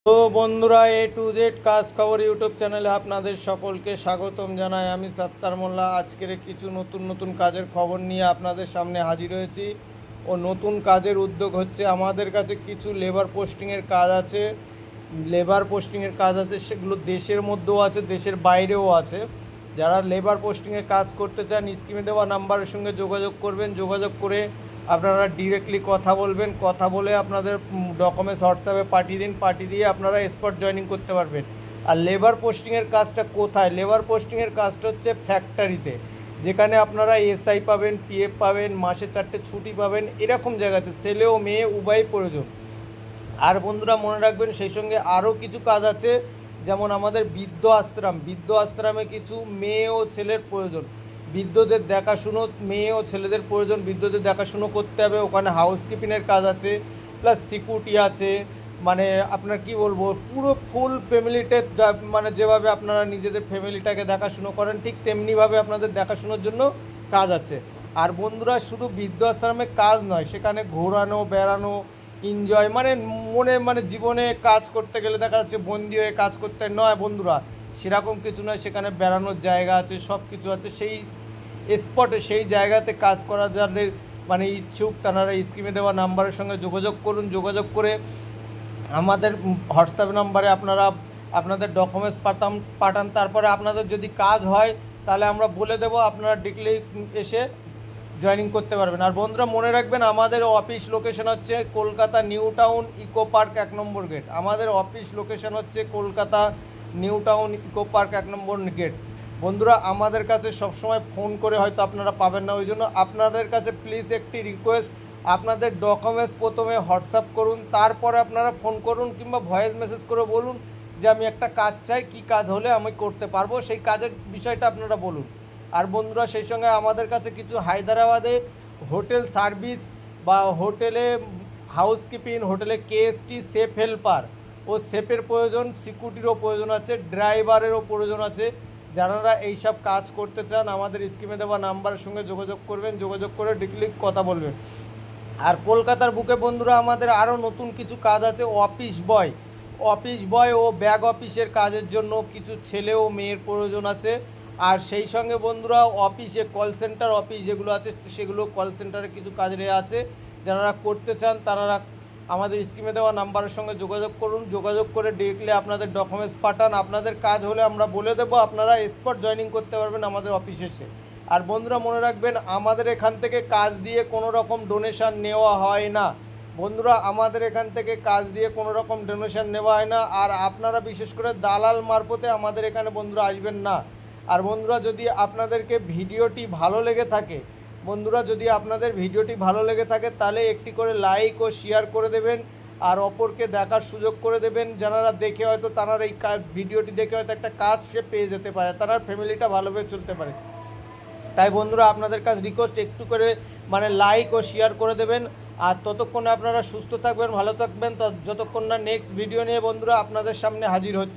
তো বন্ধুরা, A to Z কাজ খবর ইউটিউব চ্যানেলে আপনাদের সকলকে স্বাগতম জানাই। আমি সত্তার মোল্লা। আজকের কিছু নতুন নতুন কাজের খবর নিয়ে আপনাদের সামনে হাজির হয়েছি। ও নতুন কাজের উদ্যোগ হচ্ছে, আমাদের কাছে কিছু লেবার পোস্টিংয়ের কাজ আছে। সেগুলো দেশের মধ্যেও আছে, দেশের বাইরেও আছে। যারা লেবার পোস্টিংয়ে কাজ করতে চান, স্ক্রিনে দেওয়া নাম্বারের সঙ্গে যোগাযোগ করবেন। যোগাযোগ করে আপনারা ডিরেক্টলি কথা বলবেন। কথা বলে আপনাদের ডকুমেন্টস হোয়াটসঅ্যাপে পাঠিয়ে দিয়ে আপনারা স্পট জয়েনিং করতে পারবেন। আর লেবার পোস্টিংয়ের কাজটা কোথায়? লেবার পোস্টিংয়ের কাজটা হচ্ছে ফ্যাক্টরিতে, যেখানে আপনারা এসআই পাবেন, পিএফ পাবেন, মাসে 4টে ছুটি পাবেন। এরকম জায়গাতে ছেলে ও মেয়ে উভয়ই প্রয়োজন। আর বন্ধুরা মনে রাখবেন, সেই সঙ্গে আরও কিছু কাজ আছে, যেমন আমাদের বৃদ্ধ আশ্রমে কিছু মেয়ে ও ছেলের প্রয়োজন। বৃদ্ধদের দেখাশুনো, মেয়ে ও ছেলেদের প্রয়োজন। বৃদ্ধদের দেখাশুনো করতে হবে, ওখানে হাউসকিপিংয়ের কাজ আছে, প্লাস সিকিউরিটি আছে। মানে আপনার কি বলবো, পুরো ফুল ফ্যামিলিতে, মানে যেভাবে আপনারা নিজেদের ফ্যামিলিটাকে দেখাশুনো করেন, ঠিক তেমনিভাবে আপনাদের দেখাশুনোর জন্য কাজ আছে। আর বন্ধুরা, শুধু বৃদ্ধ আশ্রমে কাজ নয়, সেখানে ঘোরানো, বেড়ানো, এনজয়, মানে জীবনে কাজ করতে গেলে দেখা যাচ্ছে বন্দি হয়ে কাজ করতে নয় বন্ধুরা, সেরকম কিছু নয়। সেখানে বেড়ানোর জায়গা আছে, সব কিছু আছে। সেই স্পটে, সেই জায়গাতে কাজ করা যাদের মানে ইচ্ছুক, তারা স্ক্রিনে দেওয়া নাম্বারের সঙ্গে যোগাযোগ করুন। যোগাযোগ করে আমাদের হোয়াটসঅ্যাপ নাম্বারে আপনারা আপনাদের ডকুমেন্টস পাঠান। তারপরে আপনাদের যদি কাজ হয় তাহলে আমরা বলে দেবো, আপনারা ডিরেক্টলি এসে জয়েনিং করতে পারবেন। আর বন্ধুরা মনে রাখবেন, আমাদের অফিস লোকেশন হচ্ছে Kolkata new town eco park 1 number gate. আমাদের অফিস লোকেশন হচ্ছে Kolkata new town eco park 1 number gate. বন্ধুরা, আমাদের কাছে সবসময় ফোন করে হয়তো আপনারা পাবেন না, ওই জন্য আপনাদের কাছে প্লিজ একটি রিকোয়েস্ট, আপনাদের ডকুমেন্টস প্রথমে হোয়াটসঅ্যাপ করুন, তারপরে আপনারা ফোন করুন কিংবা ভয়েস মেসেজ করে বলুন যে আমি একটা কাজ চাই, কী কাজ হলে আমি করতে পারবো, সেই কাজের বিষয়টা আপনারা বলুন। আর বন্ধুরা, সেই সঙ্গে আমাদের কাছে কিছু হায়দ্রাবাদে হোটেল সার্ভিস বা হোটেলে হাউসকিপিং, হোটেলে কেএসটি, সেফ হেল্পার ও সেফের প্রয়োজন, সিকিউরিটিরও প্রয়োজন আছে, ড্রাইভারেরও প্রয়োজন আছে। যারা এইসব কাজ করতে চান, আমাদের স্ক্রিনে দেওয়া নাম্বারের সঙ্গে যোগাযোগ করবেন। যোগাযোগ করে ডিরেক্টলি কথা বলবেন। আর কলকাতার বুকে বন্ধুরা, আমাদের আরও নতুন কিছু কাজ আছে। অফিস বয় ও ব্যাগ অফিসের কাজের জন্য কিছু ছেলে ও মেয়ের প্রয়োজন আছে। আর সেই সঙ্গে বন্ধুরা, অফিসে কল সেন্টার অফিস যেগুলো আছে, সেগুলো কল সেন্টারে কিছু কাজ আছে। যারা করতে চান তারা আমাদের স্ক্রিনে দেওয়া নাম্বারের সঙ্গে যোগাযোগ করুন। যোগাযোগ করে ডিরেক্টলি আপনাদের ডকুমেন্টস পাঠান। আপনাদের কাজ হলে আমরা বলে দেবো, আপনারা স্পট জয়েনিং করতে পারবেন আমাদের অফিসে এসে। আর বন্ধুরা মনে রাখবেন, আমাদের এখান থেকে কাজ দিয়ে কোনো রকম ডোনেশন নেওয়া হয় না। বন্ধুরা, আমাদের এখান থেকে কাজ দিয়ে কোনো রকম ডোনেশন নেওয়া হয় না। আর আপনারা বিশেষ করে দালাল মারফতে আমাদের এখানে বন্ধুরা আসবেন না। আর বন্ধুরা, যদি আপনাদেরকে ভিডিওটি ভালো লেগে থাকে, তাহলে একটি করে লাইক ও শেয়ার করে দেবেন, আর অপরকে দেখার সুযোগ করে দেবেন। যারা দেখে হয়তো তারা এই ভিডিওটি দেখে হয়তো একটা কাজ সে পেয়ে যেতে পারে, তার ফ্যামিলিটা ভালোভাবে চলতে পারে। তাই বন্ধুরা, আপনাদের কাছে রিকোয়েস্ট, একটু করে লাইক ও শেয়ার করে দেবেন। আর ততক্ষণে আপনারা সুস্থ থাকবেন, ভালো থাকবেন, যতক্ষণ না নেক্সট ভিডিও নিয়ে বন্ধুরা আপনাদের সামনে হাজির হচ্ছে।